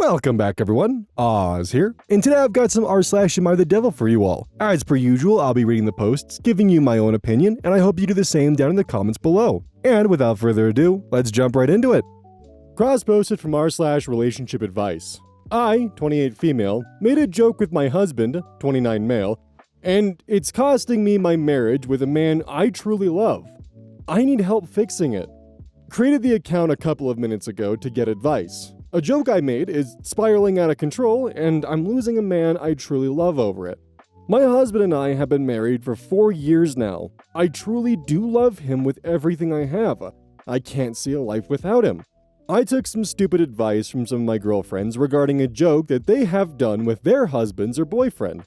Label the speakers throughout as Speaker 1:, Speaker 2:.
Speaker 1: Welcome back, everyone. Oz here, and today I've got some r/AmITheDevil for you all. As per usual, I'll be reading the posts, giving you my own opinion, and I hope you do the same down in the comments below. And without further ado, let's jump right into it. Cross-posted from r/relationship advice. I, 28 female, made a joke with my husband, 29 male, and it's costing me my marriage with a man I truly love. I need help fixing it. Created the account a couple of minutes ago to get advice. A joke I made is spiraling out of control, and I'm losing a man I truly love over it. My husband and I have been married for 4 years now. I truly do love him with everything I have. I can't see a life without him. I took some stupid advice from some of my girlfriends regarding a joke that they have done with their husbands or boyfriend.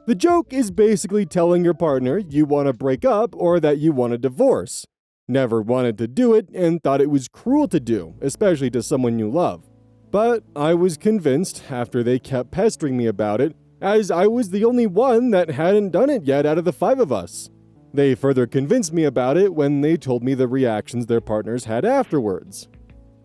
Speaker 1: The joke is basically telling your partner you want to break up or that you want a divorce. Never wanted to do it and thought it was cruel to do, especially to someone you love. But I was convinced after they kept pestering me about it, as I was the only one that hadn't done it yet out of the 5 of us. They further convinced me about it when they told me the reactions their partners had afterwards.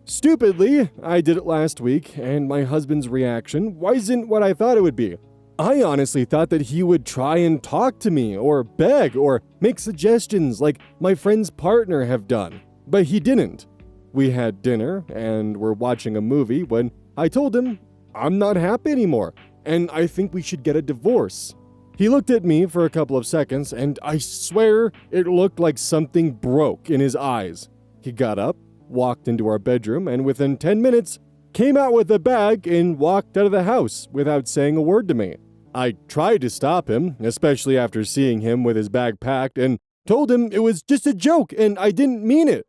Speaker 1: Stupidly, I did it last week, and my husband's reaction wasn't what I thought it would be. I honestly thought that he would try and talk to me, or beg, or make suggestions like my friend's partner have done, but he didn't. We had dinner, and were watching a movie when I told him, I'm not happy anymore, and I think we should get a divorce. He looked at me for a couple of seconds, and I swear it looked like something broke in his eyes. He got up, walked into our bedroom, and within 10 minutes, came out with a bag and walked out of the house without saying a word to me. I tried to stop him, especially after seeing him with his bag packed, and told him it was just a joke and I didn't mean it.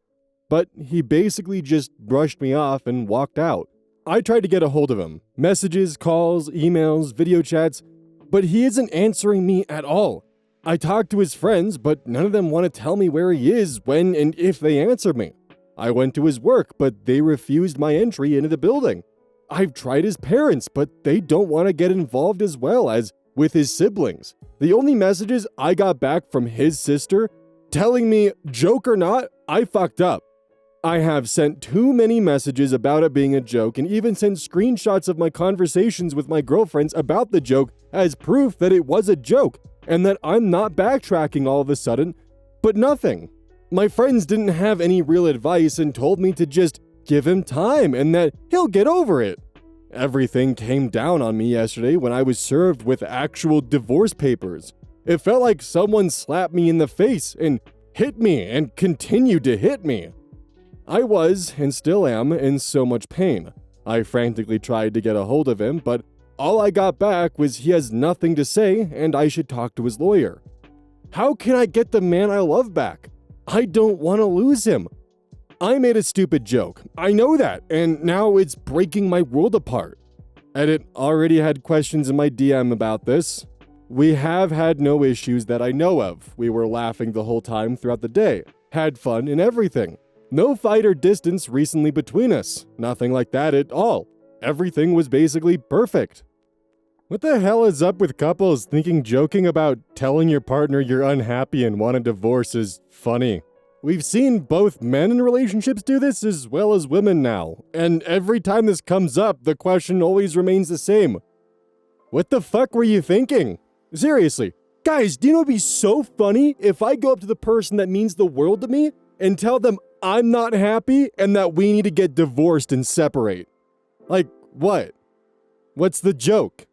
Speaker 1: But he basically just brushed me off and walked out. I tried to get a hold of him. Messages, calls, emails, video chats, but he isn't answering me at all. I talked to his friends, but none of them want to tell me where he is, when and if they answer me. I went to his work, but they refused my entry into the building. I've tried his parents, but they don't want to get involved as well as with his siblings. The only messages I got back from his sister telling me, joke or not, I fucked up. I have sent too many messages about it being a joke and even sent screenshots of my conversations with my girlfriends about the joke as proof that it was a joke and that I'm not backtracking all of a sudden, but nothing. My friends didn't have any real advice and told me to just give him time and that he'll get over it. Everything came down on me yesterday when I was served with actual divorce papers. It felt like someone slapped me in the face and hit me and continued to hit me. I was, and still am, in so much pain. I frantically tried to get a hold of him, but all I got back was he has nothing to say and I should talk to his lawyer. How can I get the man I love back? I don't want to lose him. I made a stupid joke. I know that, and now it's breaking my world apart. Edit already had questions in my DM about this. We have had no issues that I know of. We were laughing the whole time throughout the day, had fun and everything. No fight or distance recently between us. Nothing like that at all. Everything was basically perfect. What the hell is up with couples thinking joking about telling your partner you're unhappy and want a divorce is funny? We've seen both men in relationships do this as well as women now, and every time this comes up, the question always remains the same. What the fuck were you thinking? Seriously. Guys, do you know what would be so funny if I go up to the person that means the world to me and tell them I'm not happy and that we need to get divorced and separate? Like, what? What's the joke?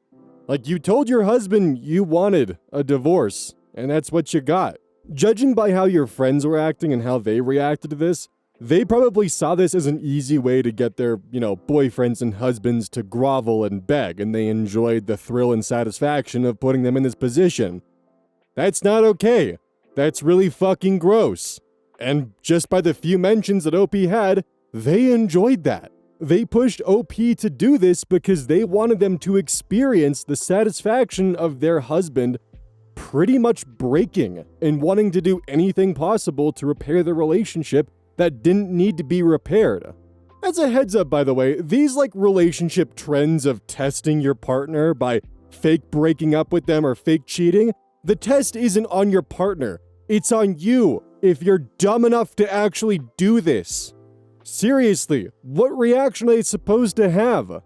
Speaker 1: Like, you told your husband you wanted a divorce, and that's what you got. Judging by how your friends were acting and how they reacted to this, they probably saw this as an easy way to get their, boyfriends and husbands to grovel and beg, and they enjoyed the thrill and satisfaction of putting them in this position. That's not okay. That's really fucking gross. And just by the few mentions that OP had, they enjoyed that. They pushed OP to do this because they wanted them to experience the satisfaction of their husband pretty much breaking and wanting to do anything possible to repair the relationship that didn't need to be repaired. As a heads up, by the way, these relationship trends of testing your partner by fake breaking up with them or fake cheating, the test isn't on your partner. It's on you if you're dumb enough to actually do this. Seriously, what reaction are they supposed to have?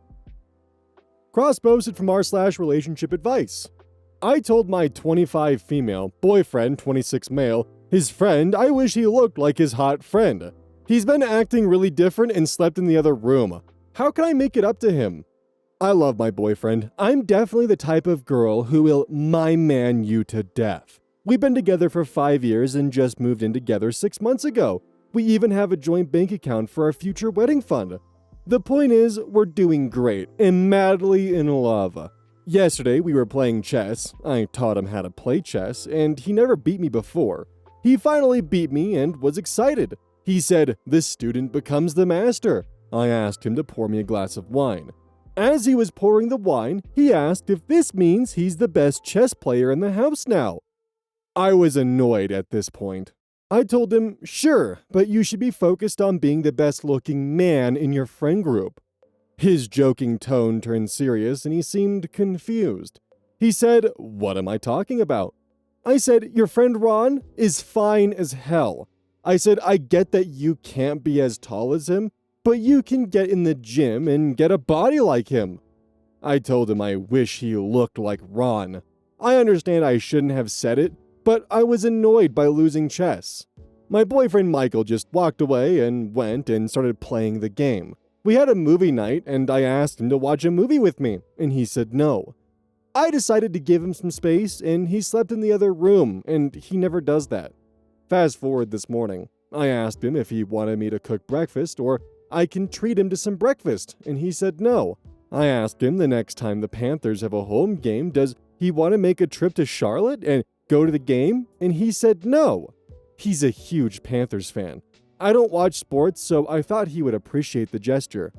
Speaker 1: Cross-posted from r/relationship advice. I told my 25 female, boyfriend 26 male, his friend I wish he looked like his hot friend. He's been acting really different and slept in the other room. How can I make it up to him? I love my boyfriend. I'm definitely the type of girl who will my man you to death. We've been together for 5 years and just moved in together 6 months ago. We even have a joint bank account for our future wedding fund. The point is, we're doing great and madly in love. Yesterday, we were playing chess. I taught him how to play chess, and he never beat me before. He finally beat me and was excited. He said, "The student becomes the master." I asked him to pour me a glass of wine. As he was pouring the wine, he asked if this means he's the best chess player in the house now. I was annoyed at this point. I told him, "Sure, but you should be focused on being the best-looking man in your friend group." His joking tone turned serious and he seemed confused. He said, "What am I talking about?" I said, "Your friend Ron is fine as hell." I said, "I get that you can't be as tall as him, but you can get in the gym and get a body like him." I told him I wish he looked like Ron. I understand I shouldn't have said it, but I was annoyed by losing chess. My boyfriend Michael just walked away and went and started playing the game. We had a movie night and I asked him to watch a movie with me, and he said no. I decided to give him some space and he slept in the other room, and he never does that. Fast forward this morning. I asked him if he wanted me to cook breakfast or I can treat him to some breakfast, and he said no. I asked him the next time the Panthers have a home game, does he want to make a trip to Charlotte and go to the game, and he said no. He's a huge Panthers fan. I don't watch sports, so I thought he would appreciate the gesture.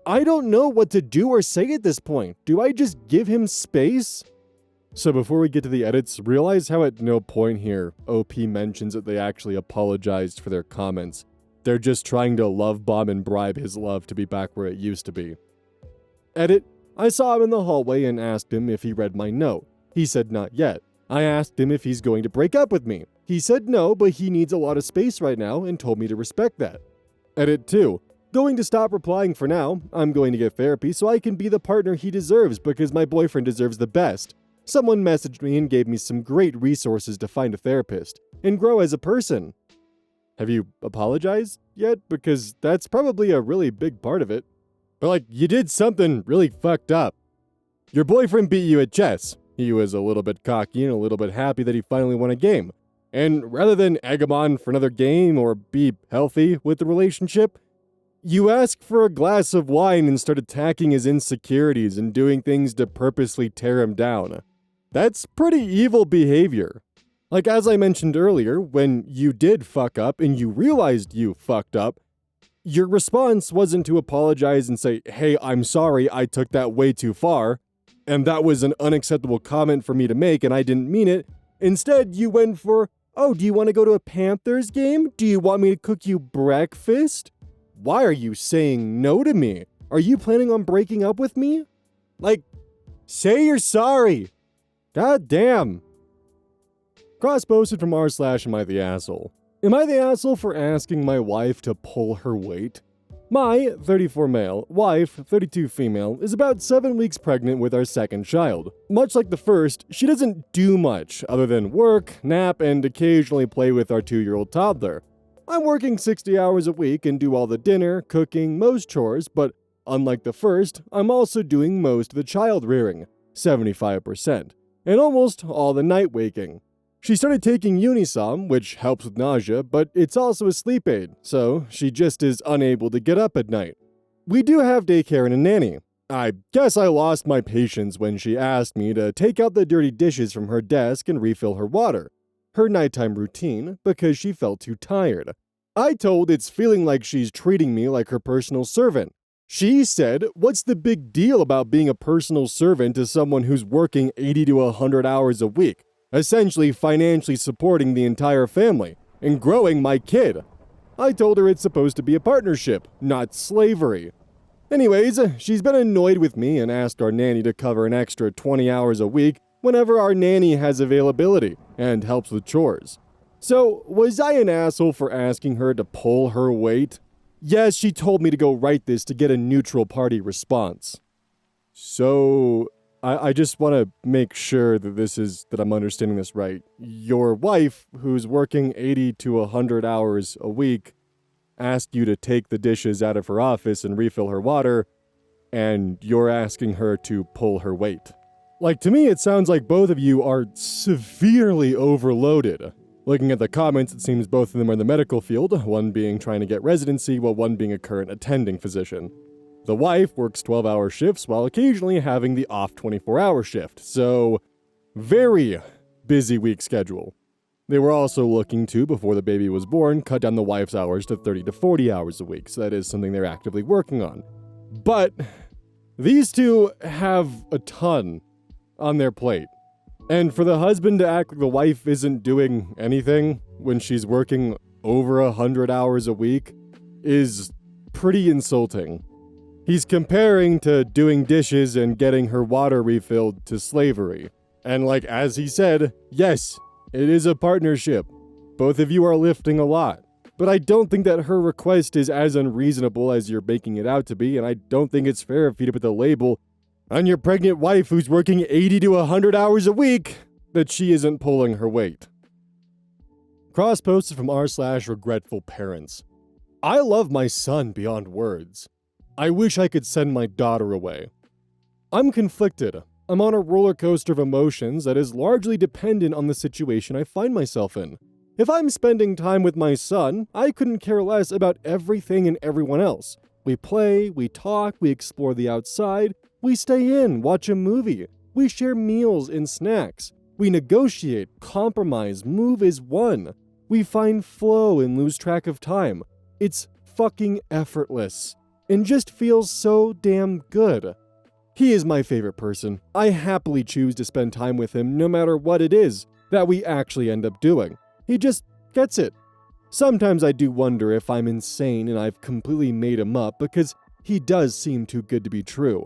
Speaker 1: I don't know what to do or say at this point. Do I just give him space? So before we get to the edits, realize how at no point here OP mentions that they actually apologized for their comments. They're just trying to love bomb and bribe his love to be back where it used to be. Edit. I saw him in the hallway and asked him if he read my note. He said not yet. I asked him if he's going to break up with me. He said no, but he needs a lot of space right now and told me to respect that. Edit 2. Going to stop replying for now. I'm going to get therapy so I can be the partner he deserves because my boyfriend deserves the best. Someone messaged me and gave me some great resources to find a therapist and grow as a person. Have you apologized yet? Because that's probably a really big part of it. But you did something really fucked up. Your boyfriend beat you at chess. He was a little bit cocky and a little bit happy that he finally won a game. And rather than egg him on for another game or be healthy with the relationship, you asked for a glass of wine and start attacking his insecurities and doing things to purposely tear him down. That's pretty evil behavior. As I mentioned earlier, when you did fuck up and you realized you fucked up, your response wasn't to apologize and say, "Hey, I'm sorry, I took that way too far, and that was an unacceptable comment for me to make and I didn't mean it." Instead, you went for, "Oh, do you want to go to a Panthers game? Do you want me to cook you breakfast? Why are you saying no to me? Are you planning on breaking up with me? Say you're sorry." God damn. Cross-posted from r/AmITheAsshole. Am I the asshole for asking my wife to pull her weight? My 34 male, wife, 32 female, is about 7 weeks pregnant with our second child. Much like the first, she doesn't do much other than work, nap, and occasionally play with our 2-year-old toddler. I'm working 60 hours a week and do all the dinner, cooking, most chores, but unlike the first, I'm also doing most of the child rearing, 75%, and almost all the night waking. She started taking Unisom, which helps with nausea, but it's also a sleep aid, so she just is unable to get up at night. We do have daycare and a nanny. I guess I lost my patience when she asked me to take out the dirty dishes from her desk and refill her water, her nighttime routine, because she felt too tired. I told it's feeling like she's treating me like her personal servant. She said, "What's the big deal about being a personal servant to someone who's working 80 to 100 hours a week? Essentially financially supporting the entire family and growing my kid." I told her it's supposed to be a partnership, not slavery. Anyways, she's been annoyed with me and asked our nanny to cover an extra 20 hours a week whenever our nanny has availability and helps with chores. So, was I an asshole for asking her to pull her weight? Yes, she told me to go write this to get a neutral party response. So, I just want to make sure that I'm understanding this right. Your wife, who's working 80 to 100 hours a week, asked you to take the dishes out of her office and refill her water, and you're asking her to pull her weight. Like, to me, it sounds like both of you are severely overloaded. Looking at the comments, it seems both of them are in the medical field, one being trying to get residency, while one being a current attending physician. The wife works 12-hour shifts while occasionally having the off 24-hour shift, so very busy week schedule. They were also looking to, before the baby was born, cut down the wife's hours to 30 to 40 hours a week, so that is something they're actively working on. But these two have a ton on their plate. And for the husband to act like the wife isn't doing anything when she's working over 100 hours a week is pretty insulting. He's comparing to doing dishes and getting her water refilled to slavery. And like as he said, yes, it is a partnership. Both of you are lifting a lot. But I don't think that her request is as unreasonable as you're making it out to be, and I don't think it's fair for you to put the label on your pregnant wife who's working 80 to 100 hours a week that she isn't pulling her weight. Cross posted from r/regretful parents. I love my son beyond words. I wish I could send my daughter away. I'm conflicted. I'm on a roller coaster of emotions that is largely dependent on the situation I find myself in. If I'm spending time with my son, I couldn't care less about everything and everyone else. We play, we talk, we explore the outside, we stay in, watch a movie, we share meals and snacks, we negotiate, compromise, move as one. We find flow and lose track of time. It's fucking effortless. And just feels so damn good. He is my favorite person. I happily choose to spend time with him no matter what it is that we actually end up doing. He just gets it. Sometimes I do wonder if I'm insane and I've completely made him up because he does seem too good to be true.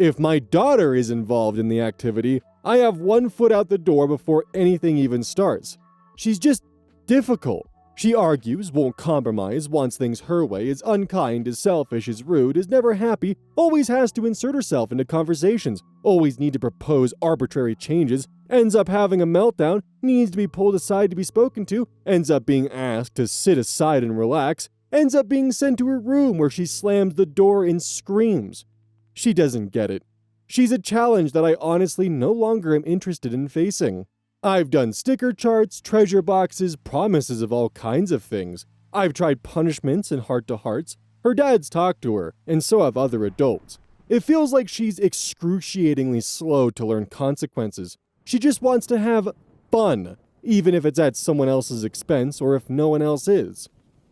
Speaker 1: If my daughter is involved in the activity, I have one foot out the door before anything even starts. She's just difficult. She argues, won't compromise, wants things her way, is unkind, is selfish, is rude, is never happy, always has to insert herself into conversations, always need to propose arbitrary changes, ends up having a meltdown, needs to be pulled aside to be spoken to, ends up being asked to sit aside and relax, ends up being sent to her room where she slams the door and screams. She doesn't get it. She's a challenge that I honestly no longer am interested in facing. I've done sticker charts, treasure boxes, promises of all kinds of things. I've tried punishments and heart-to-hearts. Her dad's talked to her, and so have other adults. It feels like she's excruciatingly slow to learn consequences. She just wants to have fun, even if it's at someone else's expense or if no one else is.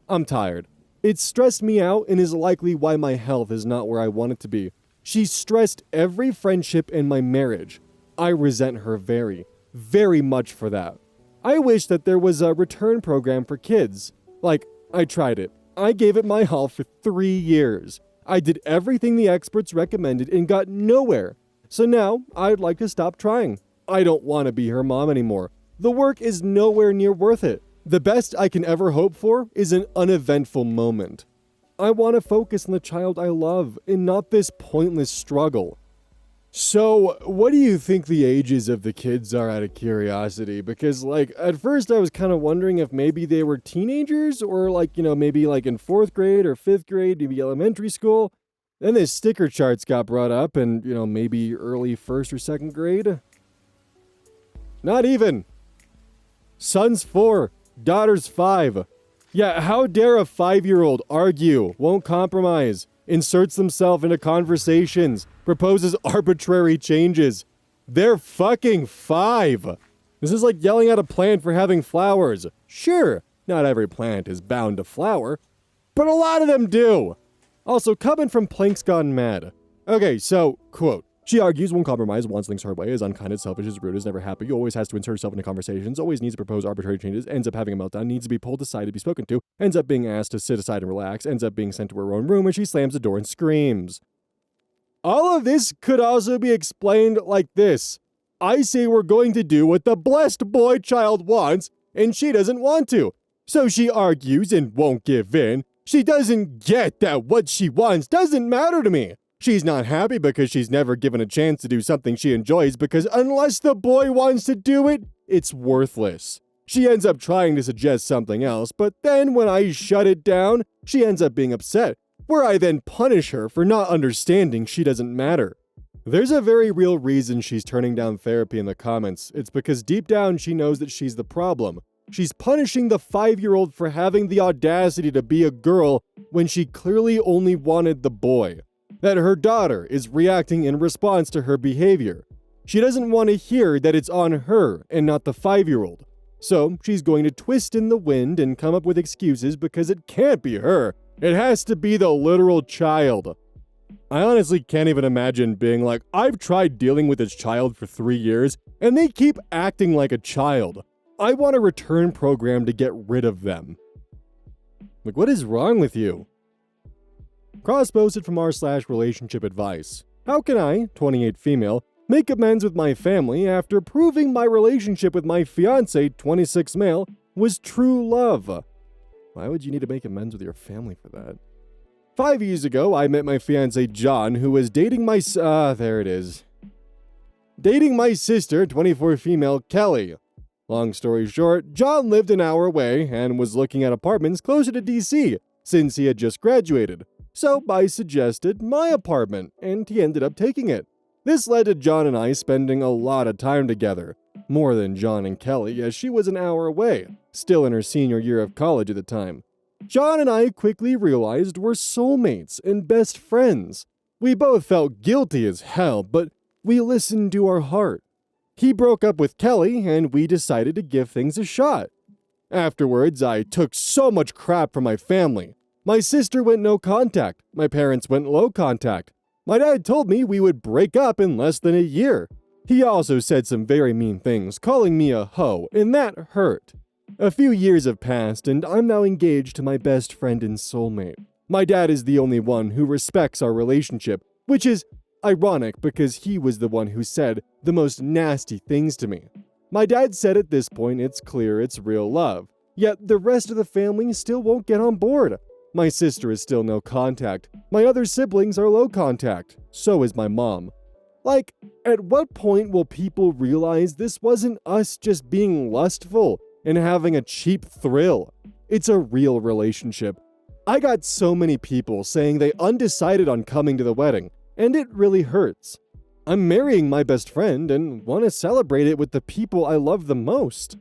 Speaker 1: I'm tired. It's stressed me out and is likely why my health is not where I want it to be. She's stressed every friendship in my marriage. I resent her very much for that. I wish that there was a return program for kids. Like, I tried it. I gave it my all for 3 years. I did everything the experts recommended and got nowhere. So now, I'd like to stop trying. I don't want to be her mom anymore. The work is nowhere near worth it. The best I can ever hope for is an uneventful moment. I want to focus on the child I love and not this pointless struggle. So, what do you think the ages of the kids are, out of curiosity? Because, like, at first I was kind of wondering if maybe they were teenagers or, like, maybe like in 4th grade or 5th grade, maybe elementary school. Then the sticker charts got brought up and, maybe early 1st or 2nd grade. Not even. Son's 4, daughter's 5. Yeah, how dare a 5-year-old argue, won't compromise, inserts themselves into conversations, proposes arbitrary changes. They're fucking 5. This is like yelling at a plant for having flowers. Sure, not every plant is bound to flower, but a lot of them do. Also, coming from Planks Gone Mad. Okay, so, quote, she argues, won't compromise, wants things her way, is unkind, selfish, is rude, is never happy, always has to insert herself into conversations, always needs to propose arbitrary changes, ends up having a meltdown, needs to be pulled aside to be spoken to, ends up being asked to sit aside and relax, ends up being sent to her own room, and she slams the door and screams. All of this could also be explained like this. I say we're going to do what the blessed boy child wants, and she doesn't want to. So she argues and won't give in. She doesn't get that what she wants doesn't matter to me. She's not happy because she's never given a chance to do something she enjoys because unless the boy wants to do it, it's worthless. She ends up trying to suggest something else, but then when I shut it down, she ends up being upset, where I then punish her for not understanding she doesn't matter. There's a very real reason she's turning down therapy in the comments. It's because deep down she knows that she's the problem. She's punishing the 5-year-old for having the audacity to be a girl when she clearly only wanted the boy. That her daughter is reacting in response to her behavior. She doesn't want to hear that it's on her and not the 5-year-old. So she's going to twist in the wind and come up with excuses because it can't be her. It has to be the literal child. I honestly can't even imagine being like, I've tried dealing with this child for 3 years and they keep acting like a child. I want a return program to get rid of them. Like, what is wrong with you? Cross-posted from r/relationship advice. How can I, 28 female, make amends with my family after proving my relationship with my fiance, 26 male, was true love? Why would you need to make amends with your family for that? 5 years ago, I met my fiance, John, who was dating my dating my sister, 24 female, Kelly. Long story short, John lived an hour away and was looking at apartments closer to DC since he had just graduated. So I suggested my apartment, and he ended up taking it. This led to John and I spending a lot of time together. More than John and Kelly, as she was an hour away, still in her senior year of college at the time. John and I quickly realized we're soulmates and best friends. We both felt guilty as hell, but we listened to our heart. He broke up with Kelly, and we decided to give things a shot. Afterwards, I took so much crap from my family. My sister went no contact. My parents went low contact. My dad told me we would break up in less than a year. He also said some very mean things, calling me a hoe, and that hurt. A few years have passed, and I'm now engaged to my best friend and soulmate. My dad is the only one who respects our relationship, which is ironic because he was the one who said the most nasty things to me. My dad said at this point it's clear it's real love, yet the rest of the family still won't get on board. My sister is still no contact. My other siblings are low contact. So is my mom. Like, at what point will people realize this wasn't us just being lustful and having a cheap thrill? It's a real relationship. I got so many people saying they undecided on coming to the wedding, and it really hurts. I'm marrying my best friend and want to celebrate it with the people I love the most.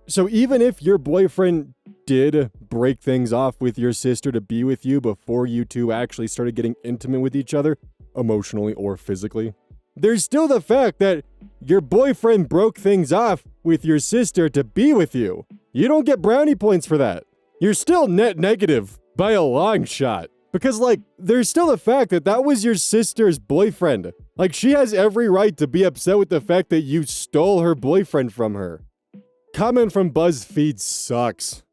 Speaker 1: So even if your boyfriend did break things off with your sister to be with you before you two actually started getting intimate with each other, emotionally or physically, there's still the fact that your boyfriend broke things off with your sister to be with you. You don't get brownie points for that. You're still net negative by a long shot. Because, like, there's still the fact that that was your sister's boyfriend. Like, she has every right to be upset with the fact that you stole her boyfriend from her. Comment from BuzzFeed sucks.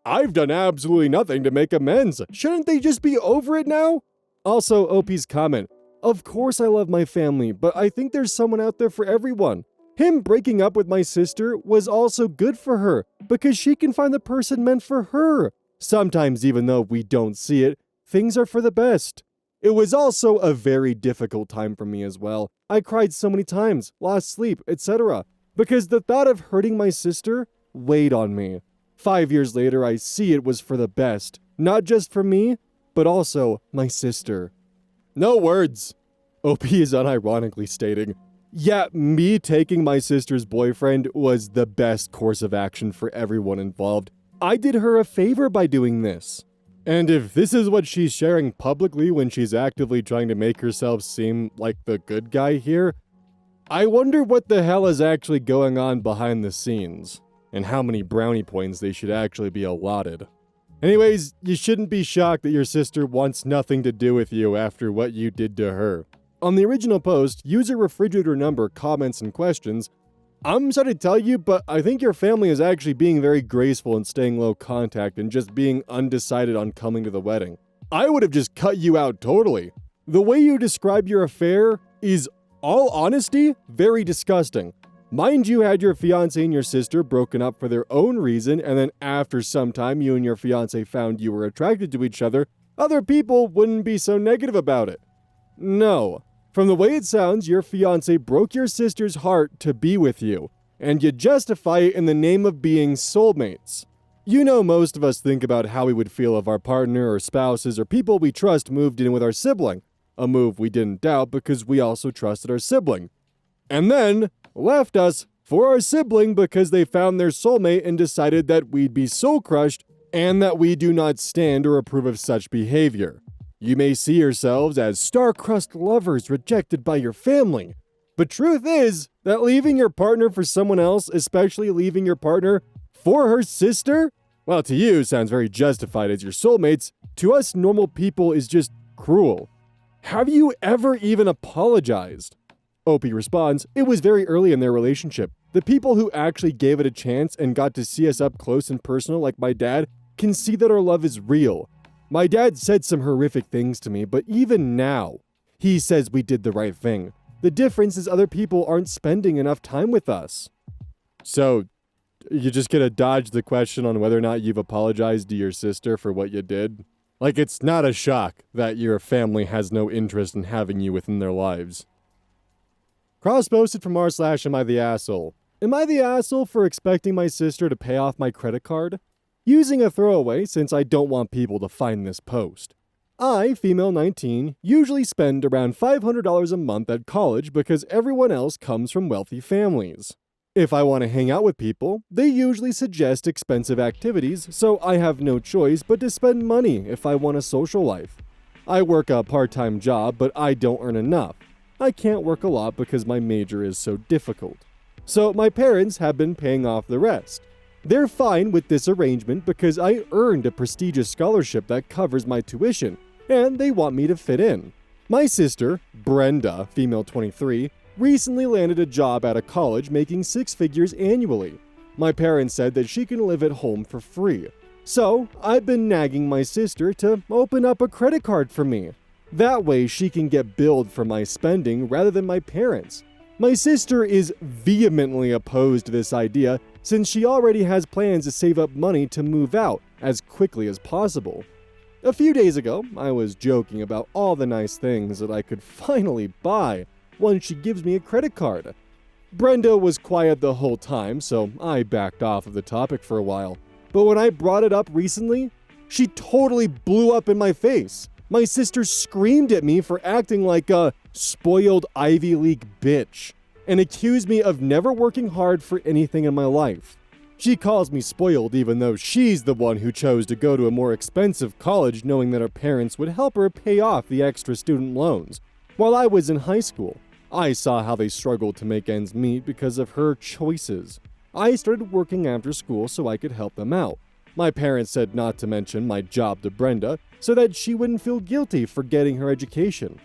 Speaker 1: I've done absolutely nothing to make amends. Shouldn't they just be over it now? Also, OP's comment. Of course I love my family, but I think there's someone out there for everyone. Him breaking up with my sister was also good for her, because she can find the person meant for her. Sometimes, even though we don't see it, things are for the best. It was also a very difficult time for me as well. I cried so many times, lost sleep, etc. Because the thought of hurting my sister weighed on me. 5 years later, I see it was for the best. Not just for me, but also my sister. No words. OP is unironically stating, yeah, me taking my sister's boyfriend was the best course of action for everyone involved. I did her a favor by doing this. And if this is what she's sharing publicly when she's actively trying to make herself seem like the good guy here, I wonder what the hell is actually going on behind the scenes, and how many brownie points they should actually be allotted. Anyways, you shouldn't be shocked that your sister wants nothing to do with you after what you did to her. On the original post, user refrigerator number comments and questions, I'm sorry to tell you, but I think your family is actually being very graceful and staying low contact and just being undecided on coming to the wedding. I would have just cut you out totally. The way you describe your affair is, all honesty, very disgusting. Mind you had your fiancé and your sister broken up for their own reason, and then after some time you and your fiancé found you were attracted to each other, other people wouldn't be so negative about it. No. From the way it sounds, your fiance broke your sister's heart to be with you, and you justify it in the name of being soulmates. You know, most of us think about how we would feel if our partner or spouses or people we trust moved in with our sibling, a move we didn't doubt because we also trusted our sibling, and then left us for our sibling because they found their soulmate and decided that we'd be soul crushed and that we do not stand or approve of such behavior. You may see yourselves as star-crossed lovers rejected by your family, but truth is that leaving your partner for someone else, especially leaving your partner for her sister, well, to you sounds very justified as your soulmates. To us normal people is just cruel. Have you ever even apologized? Opie responds, it was very early in their relationship. The people who actually gave it a chance and got to see us up close and personal like my dad can see that our love is real. My dad said some horrific things to me, but even now, he says we did the right thing. The difference is other people aren't spending enough time with us. So, you just gonna dodge the question on whether or not you've apologized to your sister for what you did? Like, it's not a shock that your family has no interest in having you within their lives. Cross-posted from r/AmITheAsshole. Am I the asshole for expecting my sister to pay off my credit card? Using a throwaway since I don't want people to find this post. I, female 19, usually spend around $500 a month at college because everyone else comes from wealthy families. If I want to hang out with people, they usually suggest expensive activities, so I have no choice but to spend money if I want a social life. I work a part-time job, but I don't earn enough. I can't work a lot because my major is so difficult. So my parents have been paying off the rest. They're fine with this arrangement because I earned a prestigious scholarship that covers my tuition, and they want me to fit in. My sister, Brenda, female 23, recently landed a job at a college making 6 figures annually. My parents said that she can live at home for free. So I've been nagging my sister to open up a credit card for me. That way she can get billed for my spending rather than my parents. My sister is vehemently opposed to this idea since she already has plans to save up money to move out as quickly as possible. A few days ago, I was joking about all the nice things that I could finally buy once she gives me a credit card. Brenda was quiet the whole time, so I backed off of the topic for a while. But when I brought it up recently, she totally blew up in my face. My sister screamed at me for acting like a spoiled Ivy League bitch and accused me of never working hard for anything in my life. She calls me spoiled even though she's the one who chose to go to a more expensive college knowing that her parents would help her pay off the extra student loans. While I was in high school, I saw how they struggled to make ends meet because of her choices. I started working after school so I could help them out. My parents said not to mention my job to Brenda so that she wouldn't feel guilty for getting her education.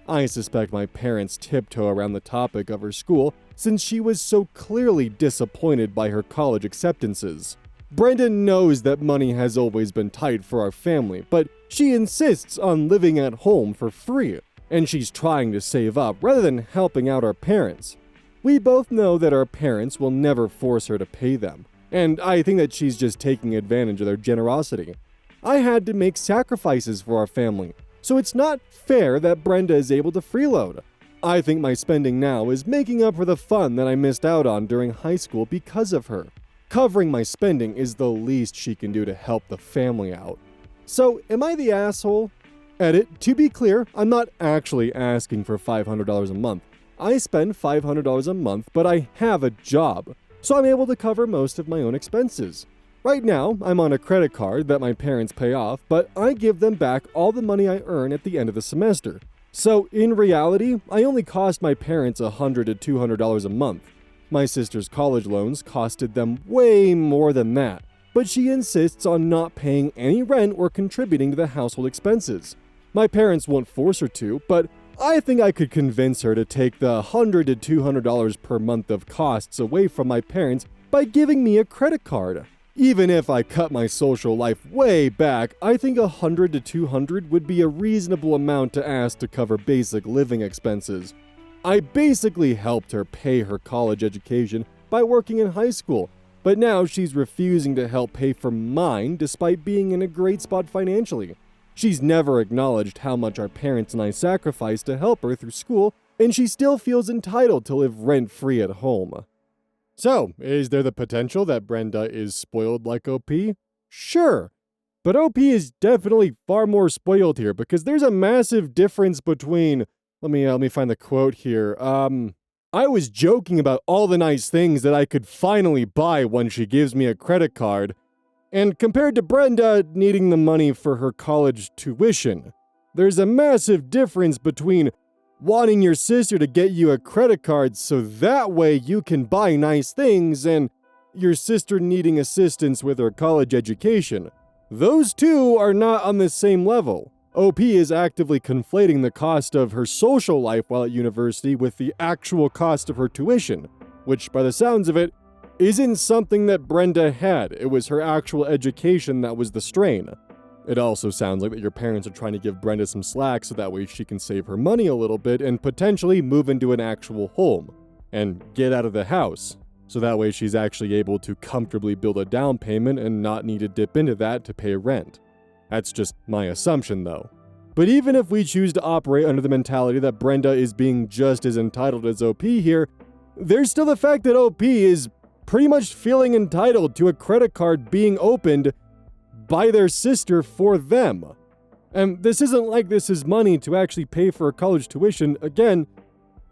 Speaker 1: I suspect my parents tiptoe around the topic of her school since she was so clearly disappointed by her college acceptances. Brenda knows that money has always been tight for our family, but she insists on living at home for free, and she's trying to save up rather than helping out our parents. We both know that our parents will never force her to pay them, and I think that she's just taking advantage of their generosity. I had to make sacrifices for our family, so it's not fair that Brenda is able to freeload. I think my spending now is making up for the fun that I missed out on during high school because of her. Covering my spending is the least she can do to help the family out. So, am I the asshole? Edit, to be clear, I'm not actually asking for $500 a month. I spend $500 a month, but I have a job, so I'm able to cover most of my own expenses. Right now, I'm on a credit card that my parents pay off, but I give them back all the money I earn at the end of the semester. So, in reality, I only cost my parents $100 to $200 a month. My sister's college loans costed them way more than that, but she insists on not paying any rent or contributing to the household expenses. My parents won't force her to, but I think I could convince her to take the $100 to $200 per month of costs away from my parents by giving me a credit card. Even if I cut my social life way back, I think $100 to $200 would be a reasonable amount to ask to cover basic living expenses. I basically helped her pay her college education by working in high school, but now she's refusing to help pay for mine despite being in a great spot financially. She's never acknowledged how much our parents and I sacrificed to help her through school, and she still feels entitled to live rent-free at home. So, is there the potential that Brenda is spoiled like OP? Sure. But OP is definitely far more spoiled here, because there's a massive difference between... Let me find the quote here. I was joking about all the nice things that I could finally buy when she gives me a credit card, and compared to Brenda needing the money for her college tuition, there's a massive difference between wanting your sister to get you a credit card so that way you can buy nice things and your sister needing assistance with her college education. Those two are not on the same level. OP is actively conflating the cost of her social life while at university with the actual cost of her tuition, which, by the sounds of it, isn't something that Brenda had. It was her actual education that was the strain. It also sounds like that your parents are trying to give Brenda some slack so that way she can save her money a little bit and potentially move into an actual home and get out of the house. So that way she's actually able to comfortably build a down payment and not need to dip into that to pay rent. That's just my assumption though. But even if we choose to operate under the mentality that Brenda is being just as entitled as OP here, there's still the fact that OP is pretty much feeling entitled to a credit card being opened by their sister for them. And this isn't like this is money to actually pay for a college tuition. Again,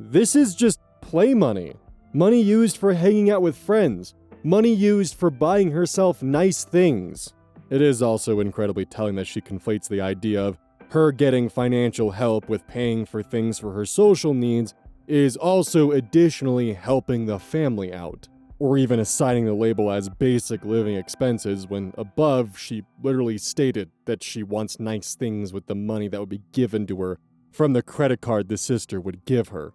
Speaker 1: this is just play money. Money used for hanging out with friends. Money used for buying herself nice things. It is also incredibly telling that she conflates the idea of her getting financial help with paying for things for her social needs is also additionally helping the family out, or even assigning the label as basic living expenses when above she literally stated that she wants nice things with the money that would be given to her from the credit card the sister would give her.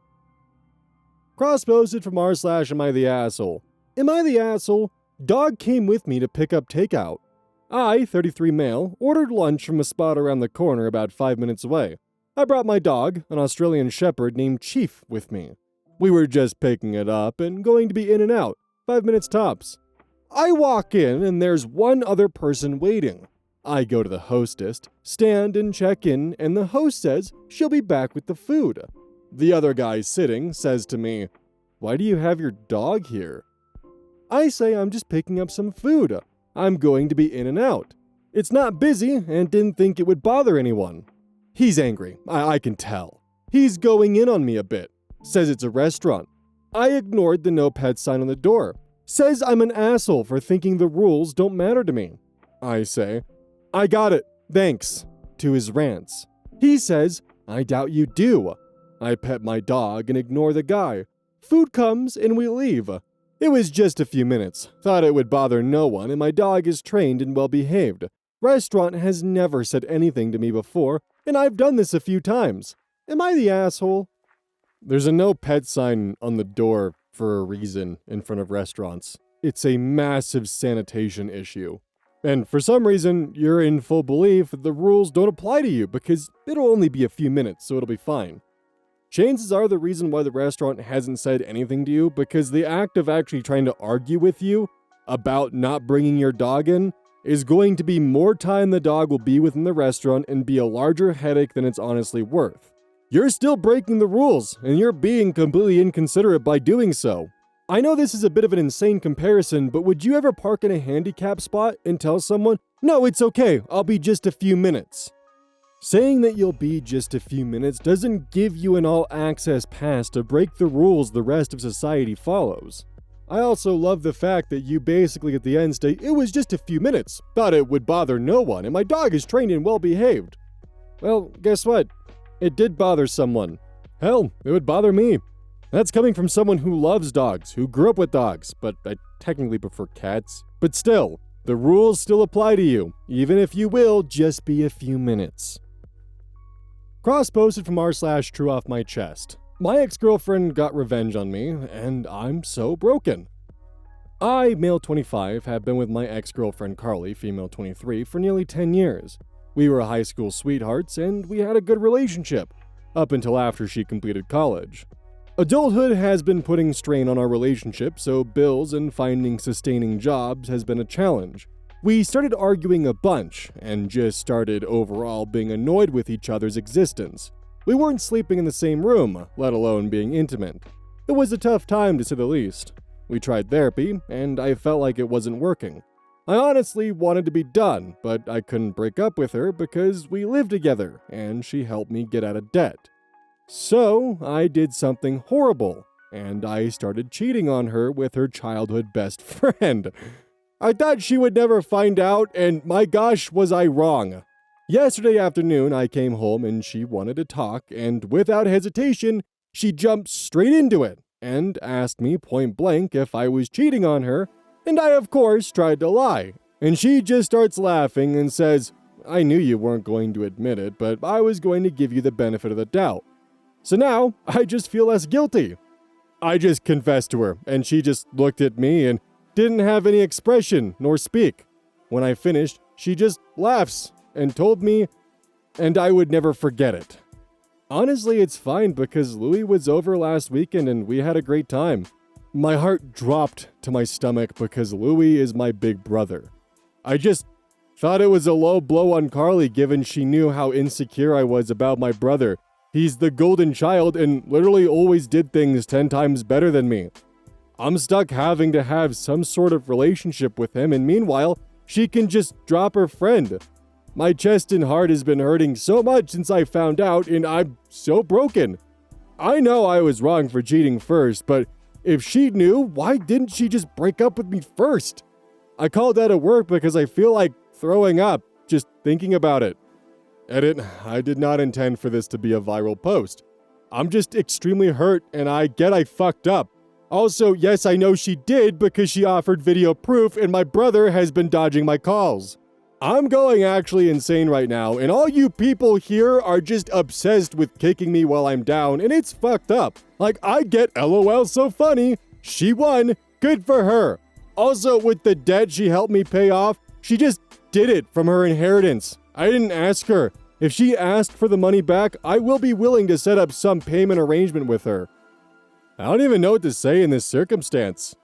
Speaker 1: Cross-posted from r/AmITheAsshole. Am I the asshole? Dog came with me to pick up takeout. I, 33 male, ordered lunch from a spot around the corner about 5 minutes away. I brought my dog, an Australian Shepherd named Chief, with me. We were just picking it up and going to be in and out, 5 minutes tops. I walk in and there's one other person waiting. I go to the hostess, stand and check in, and the host says she'll be back with the food. The other guy sitting says to me, "Why do you have your dog here?" I say I'm just picking up some food. I'm going to be in and out. It's not busy and didn't think it would bother anyone. He's angry, I can tell. He's going in on me a bit. Says it's a restaurant. I ignored the no pet sign on the door. Says I'm an asshole for thinking the rules don't matter to me. I say, "I got it, thanks," to his rants. He says, "I doubt you do." I pet my dog and ignore the guy. Food comes and we leave. It was just a few minutes. Thought it would bother no one, and my dog is trained and well behaved. Restaurant has never said anything to me before, and I've done this a few times. Am I the asshole? There's a no pet sign on the door for a reason in front of restaurants. It's a massive sanitation issue. And for some reason, you're in full belief that the rules don't apply to you because it'll only be a few minutes, so it'll be fine. Chances are the reason why the restaurant hasn't said anything to you because the act of actually trying to argue with you about not bringing your dog in is going to be more time the dog will be within the restaurant and be a larger headache than it's honestly worth. You're still breaking the rules, and you're being completely inconsiderate by doing so. I know this is a bit of an insane comparison, but would you ever park in a handicap spot and tell someone, "No, it's okay, I'll be just a few minutes"? Saying that you'll be just a few minutes doesn't give you an all-access pass to break the rules the rest of society follows. I also love the fact that you basically at the end state, "It was just a few minutes, thought it would bother no one, and my dog is trained and well behaved." Well, guess what? It did bother someone. Hell, it would bother me. That's coming from someone who loves dogs, who grew up with dogs, but I technically prefer cats. But still, the rules still apply to you, even if you will just be a few minutes. Cross-posted from r/True Off My Chest. My ex-girlfriend got revenge on me, and I'm so broken. I, male 25, have been with my ex-girlfriend Carly, female 23, for nearly 10 years. We were high school sweethearts, and we had a good relationship, up until after she completed college. Adulthood has been putting strain on our relationship, so bills and finding sustaining jobs has been a challenge. We started arguing a bunch, and just started overall being annoyed with each other's existence. We weren't sleeping in the same room, let alone being intimate. It was a tough time to say the least. We tried therapy, and I felt like it wasn't working. I honestly wanted to be done, but I couldn't break up with her because we lived together, and she helped me get out of debt. So, I did something horrible, and I started cheating on her with her childhood best friend. I thought she would never find out, and my gosh, was I wrong. Yesterday afternoon, I came home and she wanted to talk, and without hesitation, she jumped straight into it and asked me point blank if I was cheating on her, and I of course tried to lie. And she just starts laughing and says, "I knew you weren't going to admit it, but I was going to give you the benefit of the doubt. So now, I just feel less guilty." I just confessed to her, and she just looked at me and didn't have any expression nor speak. When I finished, she just laughs and told me, and I would never forget it. Honestly, it's fine because Louis was over last weekend and we had a great time. My heart dropped to my stomach because Louis is my big brother. I just thought it was a low blow on Carly given she knew how insecure I was about my brother. He's the golden child and literally always did things 10 times better than me. I'm stuck having to have some sort of relationship with him, and meanwhile, she can just drop her friend. My chest and heart has been hurting so much since I found out, and I'm so broken. I know I was wrong for cheating first, but if she knew, why didn't she just break up with me first? I called out of work because I feel like throwing up just thinking about it. Edit, I did not intend for this to be a viral post. I'm just extremely hurt, and I get I fucked up. Also, yes, I know she did because she offered video proof and my brother has been dodging my calls. I'm going actually insane right now, and all you people here are just obsessed with kicking me while I'm down, and it's fucked up. Like, I get LOL so funny. She won. Good for her. Also, with the debt she helped me pay off, she just did it from her inheritance. I didn't ask her. If she asked for the money back, I will be willing to set up some payment arrangement with her. I don't even know what to say in this circumstance.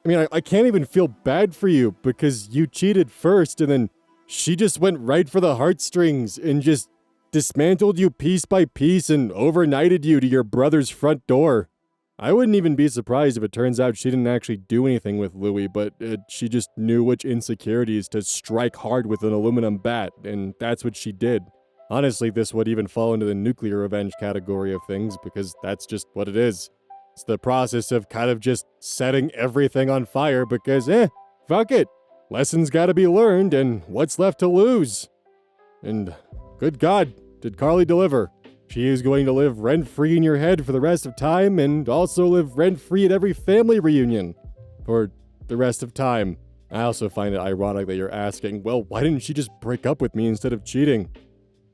Speaker 1: I mean, I can't even feel bad for you because you cheated first and then she just went right for the heartstrings and just dismantled you piece by piece and overnighted you to your brother's front door. I wouldn't even be surprised if it turns out she didn't actually do anything with Louis, but she just knew which insecurities to strike hard with an aluminum bat, and that's what she did. Honestly, this would even fall into the nuclear revenge category of things because that's just what it is. It's the process of kind of just setting everything on fire because, fuck it. Lessons gotta be learned, and what's left to lose? And good God, did Carly deliver? She is going to live rent-free in your head for the rest of time and also live rent-free at every family reunion for the rest of time. I also find it ironic that you're asking, well, why didn't she just break up with me instead of cheating?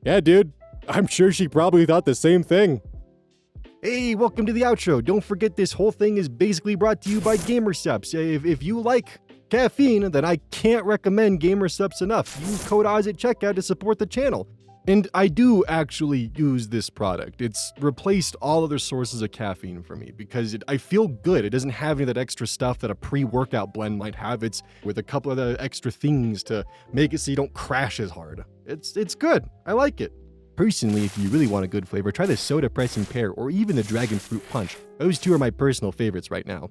Speaker 1: Yeah, dude, I'm sure she probably thought the same thing.
Speaker 2: Hey, welcome to the outro. Don't forget this whole thing is basically brought to you by GamerSupps. If you like caffeine, then I can't recommend GamerSupps enough. Use code OZ at checkout to support the channel. And I do actually use this product. It's replaced all other sources of caffeine for me because I feel good. It doesn't have any of that extra stuff that a pre-workout blend might have. It's with a couple of the extra things to make it so you don't crash as hard. It's good. I like it. Personally, if you really want a good flavor, try the Soda Pressing Pear or even the Dragon Fruit Punch. Those two are my personal favorites right now.